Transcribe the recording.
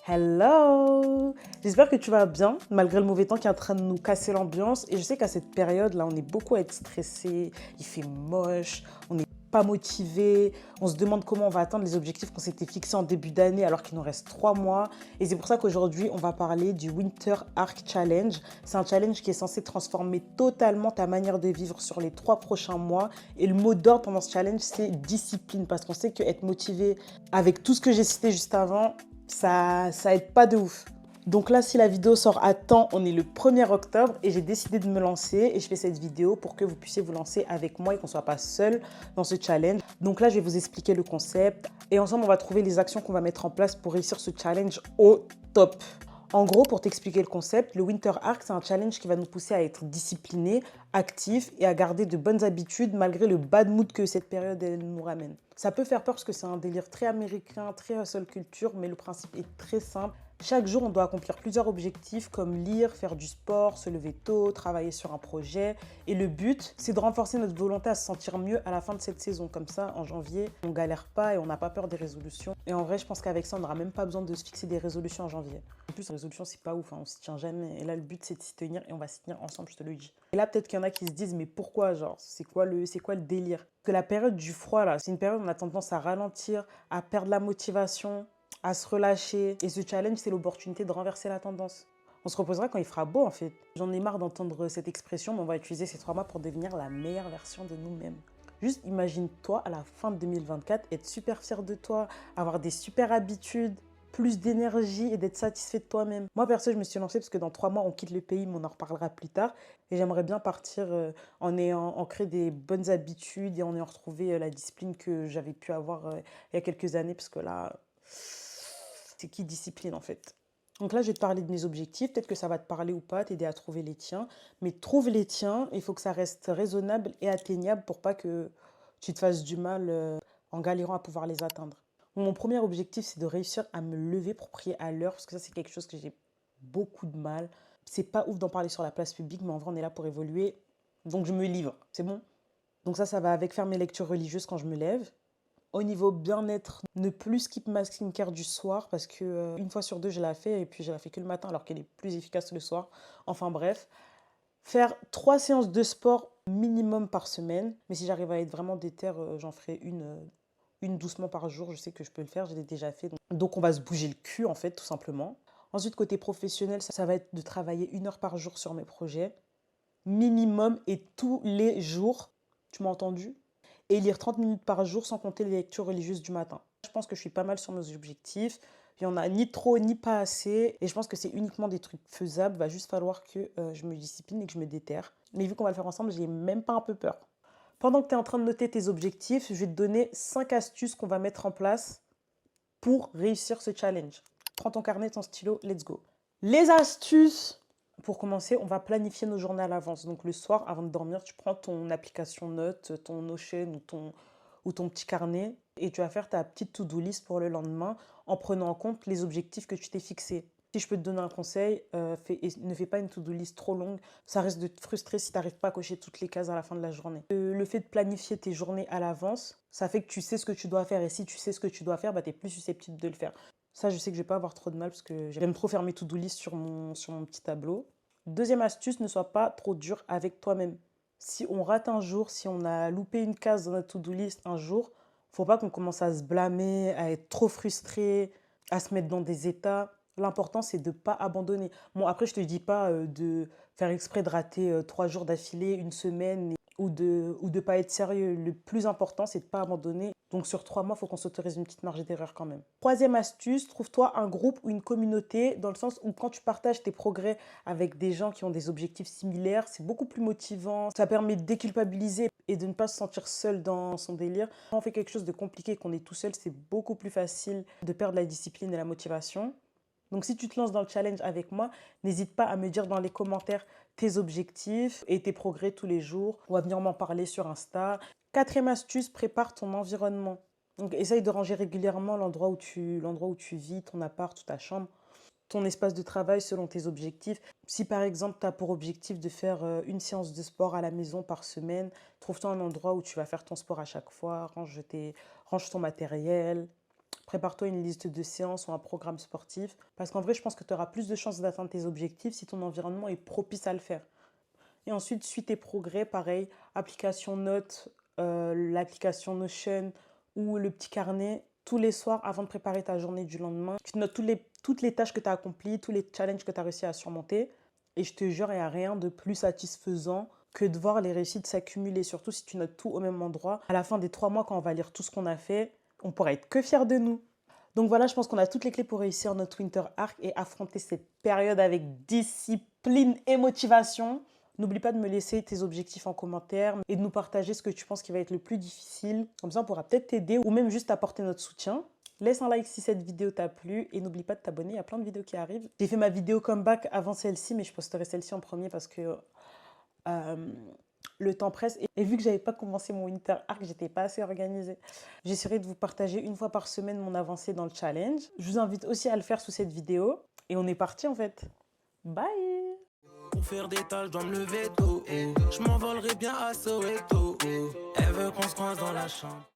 Hello! J'espère que tu vas bien, malgré le mauvais temps qui est en train de nous casser l'ambiance. Et je sais qu'à cette période-là, on est beaucoup à être stressé, il fait moche, on n'est pas motivé, on se demande comment on va atteindre les objectifs qu'on s'était fixés en début d'année alors qu'il nous reste 3 mois. Et c'est pour ça qu'aujourd'hui, on va parler du Winter Arc Challenge. C'est un challenge qui est censé transformer totalement ta manière de vivre sur les 3 prochains mois. Et le mot d'ordre pendant ce challenge, c'est discipline, parce qu'on sait qu'être motivé avec tout ce que j'ai cité juste avant, ça aide pas de ouf. Donc là, si la vidéo sort à temps, on est le 1er octobre et j'ai décidé de me lancer et je fais cette vidéo pour que vous puissiez vous lancer avec moi et qu'on ne soit pas seul dans ce challenge. Donc là, je vais vous expliquer le concept et ensemble, on va trouver les actions qu'on va mettre en place pour réussir ce challenge au top. En gros, pour t'expliquer le concept, le Winter Arc, c'est un challenge qui va nous pousser à être disciplinés, actifs et à garder de bonnes habitudes malgré le bad mood que cette période elle nous ramène. Ça peut faire peur parce que c'est un délire très américain, très hustle culture, mais le principe est très simple. Chaque jour, on doit accomplir plusieurs objectifs comme lire, faire du sport, se lever tôt, travailler sur un projet. Et le but, c'est de renforcer notre volonté à se sentir mieux à la fin de cette saison. Comme ça, en janvier, on galère pas et on n'a pas peur des résolutions. Et en vrai, je pense qu'avec ça, on n'aura même pas besoin de se fixer des résolutions en janvier. En plus, les résolutions, c'est pas ouf, hein, on s'y tient jamais. Et là, le but, c'est de s'y tenir et on va s'y tenir ensemble, je te le dis. Et là, peut-être qu'il y en a qui se disent, mais pourquoi, genre, c'est quoi le délire? Que la période du froid, là, c'est une période où on a tendance à ralentir, à perdre la motivation, à se relâcher. Et ce challenge, c'est l'opportunité de renverser la tendance. On se reposera quand il fera beau, en fait. J'en ai marre d'entendre cette expression, mais on va utiliser ces 3 mois pour devenir la meilleure version de nous-mêmes. Juste imagine-toi à la fin de 2024, être super fier de toi, avoir des super habitudes, plus d'énergie et d'être satisfait de toi-même. Moi, perso, je me suis lancée parce que dans 3 mois, on quitte le pays, mais on en reparlera plus tard. Et j'aimerais bien partir en ayant ancré des bonnes habitudes et en ayant retrouvé la discipline que j'avais pu avoir il y a quelques années, parce que là, c'est qui discipline en fait. Donc là, je vais te parler de mes objectifs. Peut-être que ça va te parler ou pas, t'aider à trouver les tiens. Mais trouve les tiens, il faut que ça reste raisonnable et atteignable pour pas que tu te fasses du mal en galérant à pouvoir les atteindre. Mon premier objectif, c'est de réussir à me lever pour prier à l'heure, parce que ça, c'est quelque chose que j'ai beaucoup de mal. C'est pas ouf d'en parler sur la place publique, mais en vrai, on est là pour évoluer. Donc, je me livre, c'est bon. Donc ça va avec faire mes lectures religieuses quand je me lève. Au niveau bien-être, ne plus skip ma skincare du soir parce que une fois sur deux, je la fais et puis je la fais que le matin alors qu'elle est plus efficace le soir. Enfin bref, faire 3 séances de sport minimum par semaine. Mais si j'arrive à être vraiment déter, j'en ferai une doucement par jour. Je sais que je peux le faire, je l'ai déjà fait. Donc on va se bouger le cul en fait, tout simplement. Ensuite, côté professionnel, ça va être de travailler 1 heure par jour sur mes projets. Minimum et tous les jours. Tu m'as entendu? Et lire 30 minutes par jour sans compter les lectures religieuses du matin. Je pense que je suis pas mal sur mes objectifs. Il n'y en a ni trop ni pas assez. Et je pense que c'est uniquement des trucs faisables. Il va juste falloir que je me discipline et que je me déterre. Mais vu qu'on va le faire ensemble, j'ai même pas un peu peur. Pendant que tu es en train de noter tes objectifs, je vais te donner 5 astuces qu'on va mettre en place pour réussir ce challenge. Prends ton carnet, ton stylo, let's go. Les astuces. Pour commencer, on va planifier nos journées à l'avance. Donc le soir, avant de dormir, tu prends ton application Notes, ton Notion ou ton petit carnet et tu vas faire ta petite to-do list pour le lendemain en prenant en compte les objectifs que tu t'es fixés. Si je peux te donner un conseil, ne fais pas une to-do list trop longue. Ça risque de te frustrer si tu n'arrives pas à cocher toutes les cases à la fin de la journée. Le fait de planifier tes journées à l'avance, ça fait que tu sais ce que tu dois faire. Et si tu sais ce que tu dois faire, bah, tu es plus susceptible de le faire. Ça, je sais que je vais pas avoir trop de mal parce que j'aime trop faire mes to-do list sur mon petit tableau. Deuxième astuce, ne sois pas trop dur avec toi-même. Si on rate un jour, si on a loupé une case dans notre to-do list un jour, faut pas qu'on commence à se blâmer, à être trop frustré, à se mettre dans des états. L'important, c'est de ne pas abandonner. Bon, après, je te dis pas de faire exprès de rater 3 jours d'affilée, une semaine, ou de pas être sérieux. Le plus important, c'est de ne pas abandonner. Donc sur 3 mois, il faut qu'on s'autorise une petite marge d'erreur quand même. Troisième astuce, trouve-toi un groupe ou une communauté dans le sens où quand tu partages tes progrès avec des gens qui ont des objectifs similaires, c'est beaucoup plus motivant. Ça permet de déculpabiliser et de ne pas se sentir seul dans son délire. Quand on fait quelque chose de compliqué, qu'on est tout seul, c'est beaucoup plus facile de perdre la discipline et la motivation. Donc si tu te lances dans le challenge avec moi, n'hésite pas à me dire dans les commentaires tes objectifs et tes progrès tous les jours. On va venir m'en parler sur Insta. Quatrième astuce, prépare ton environnement. Donc essaye de ranger régulièrement l'endroit où tu vis, ton appart ou ta chambre, ton espace de travail selon tes objectifs. Si par exemple tu as pour objectif de faire une séance de sport à la maison par semaine, trouve-toi un endroit où tu vas faire ton sport à chaque fois, range ton matériel. prépare-toi une liste de séances ou un programme sportif. Parce qu'en vrai, je pense que tu auras plus de chances d'atteindre tes objectifs si ton environnement est propice à le faire. Et ensuite, suis tes progrès, pareil, application Notes, l'application Notion ou le petit carnet. Tous les soirs, avant de préparer ta journée du lendemain, tu notes toutes les tâches que tu as accomplies, tous les challenges que tu as réussi à surmonter. Et je te jure, il n'y a rien de plus satisfaisant que de voir les réussites s'accumuler, surtout si tu notes tout au même endroit. À la fin des 3 mois, quand on va lire tout ce qu'on a fait, on pourra être que fiers de nous. Donc voilà, je pense qu'on a toutes les clés pour réussir notre Winter Arc et affronter cette période avec discipline et motivation. N'oublie pas de me laisser tes objectifs en commentaire et de nous partager ce que tu penses qui va être le plus difficile. Comme ça, on pourra peut-être t'aider ou même juste apporter notre soutien. Laisse un like si cette vidéo t'a plu et n'oublie pas de t'abonner, il y a plein de vidéos qui arrivent. J'ai fait ma vidéo comeback avant celle-ci, mais je posterai celle-ci en premier parce que le temps presse. Et vu que j'avais pas commencé mon Winter Arc, j'étais pas assez organisée. J'essaierai de vous partager une fois par semaine mon avancée dans le challenge. Je vous invite aussi à le faire sous cette vidéo. Et on est parti en fait. Bye! Pour faire des tâches, je dois me lever tôt. Je m'envolerai bien à Soweto. Elle veut qu'on se croise dans la chambre.